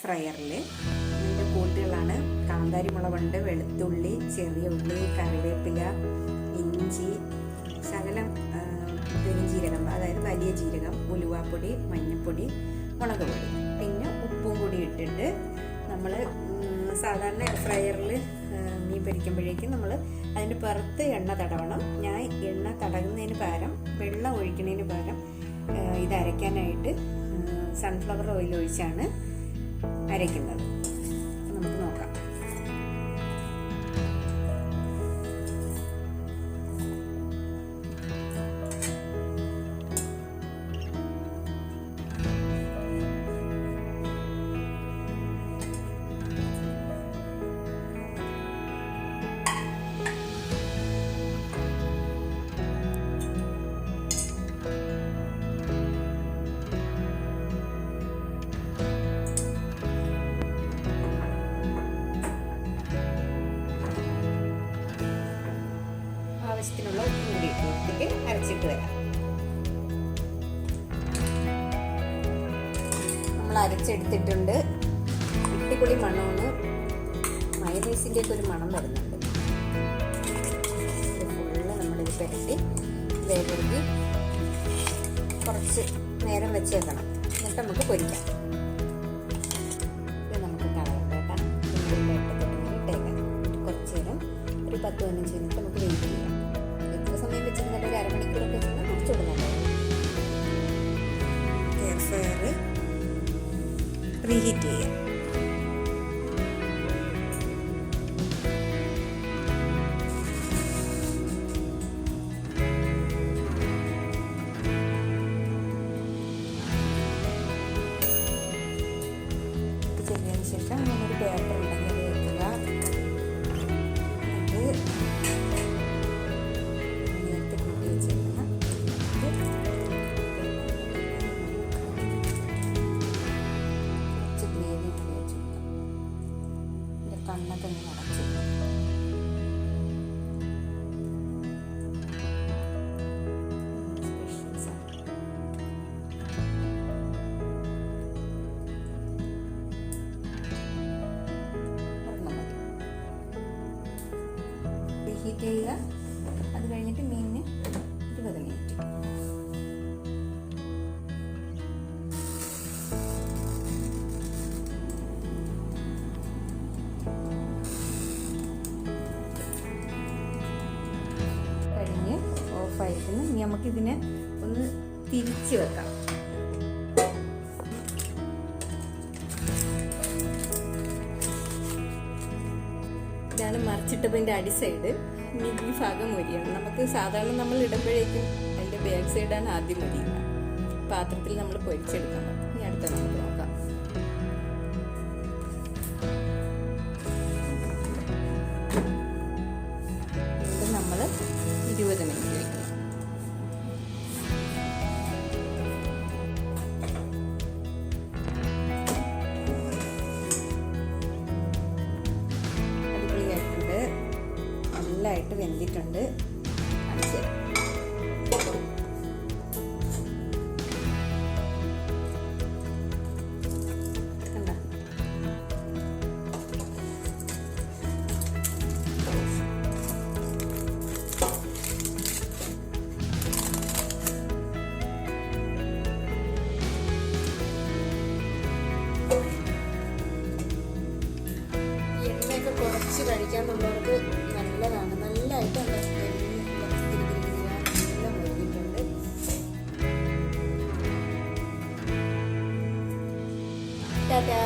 ഫ്രയറിൽ. ഇതിൻ്റെ കൂട്ടുകളാണ് കാന്താരി മുളകുണ്ട്, വെളുത്തുള്ളി, ചെറിയ ഉള്ളി, കറിവേപ്പില, ഇഞ്ചി, ശകലം പെരുംജീരകം, അതായത് വലിയ ജീരകം, ഉലുവാപ്പൊടി, മഞ്ഞൾപ്പൊടി, മുളക് പൊടി, പിന്നെ ഉപ്പും കൂടി ഇട്ടിട്ട് നമ്മൾ സാധാരണ ഫ്രയറിൽ മീൻ പൊരിക്കുമ്പോഴേക്കും നമ്മൾ അതിൻ്റെ പുറത്ത് എണ്ണ തടവണം. ഞാൻ എണ്ണ തടകുന്നതിന് പകരം, വെള്ളം ഒഴിക്കുന്നതിന് പകരം ഇത് അരയ്ക്കാനായിട്ട് സൺഫ്ലവർ ഓയിൽ ഒഴിച്ചാണ് അരയ്ക്കുന്നത്. നമുക്ക് നോക്കാം. ആവശ്യത്തിനുള്ള ഉപ്പ് കൂടി ഇട്ട് കൊടുത്തിട്ട് അരച്ചിട്ട് വരാം. നമ്മൾ അരച്ചെടുത്തിട്ടുണ്ട്. ഇട്ടിക്കുളി മണമാണ്, മയണൈസിൻ്റെ ഒക്കെ ഒരു മണം വരുന്നുണ്ട്. ഫുള്ള് നമ്മളിത് പുരട്ടി വേഗം കുറച്ച് നേരം വെച്ചേക്കണം. എന്നിട്ട് നമുക്ക് പൊരിക്കാം. ഇത് നമുക്ക് കളയാം കേട്ടോ. ഇട്ടേക്കാം. കുറച്ച് നേരം ഒരു 10-15 മിനിറ്റ് നമുക്ക് വെയിറ്റ് ചെയ്യാം. എത്ര സമയം വെച്ചിരുന്നിട്ട് ഒരു അരമണിക്കൂറൊക്കെ വെച്ചിരുന്നാൽ കുറച്ചുകൂടെ നല്ലതാണ്. എയർ ഫ്രയർ റീഹീറ്റ് ചെയ്യാം. ചെറിയതിന് ശേഷം അങ്ങനൊരു പേപ്പർ ഉണ്ടെങ്കിൽ അത് വെക്കുക. നേരത്തെ കൂട്ടി വെച്ചേക്കണം. കുറച്ച് ഗ്രേവി വെച്ച് കൊടുക്കാം. ഇതിൻ്റെ കണ്ണൊക്കെ ഇങ്ങനെ അടച്ചു. ഹീറ്റ് ചെയ്യുക. അത് കഴിഞ്ഞിട്ട് മീനിന് 20 മിനിറ്റ്. കഴിഞ്ഞ് ഓഫായിരിക്കുന്നു. ഇനി നമുക്കിതിനെ ഒന്ന് തിരിച്ച് വെക്കാം. ഇതാണ് മറിച്ചിട്ടതിൻ്റെ അടി സൈഡ്. ഇനി ഈ ഭാഗം മൊരിയണം. നമുക്ക് സാധാരണ നമ്മൾ ഇടുമ്പോഴേക്കും അതിൻ്റെ ബാക്ക് സൈഡാണ് ആദ്യം മൊരിയുക. പാത്രത്തിൽ നമ്മൾ പൊരിച്ചെടുക്കണം. ഇനി അടുത്ത നമുക്ക് നോക്കാം. ഇത് നമ്മൾ 20 മിനിറ്റ് വയ്ക്കണം. നല്ലതായിട്ട് വെന്തിട്ടുണ്ട്. കണ്ടോ? എണ്ണയൊക്കെ കുറച്ച് കഴിക്കാന്നുള്ളവർക്ക് നല്ലതാണ്. നല്ലതായിട്ട് നല്ല മുരിഞ്ഞിട്ടുണ്ട്. ടാറ്റാ.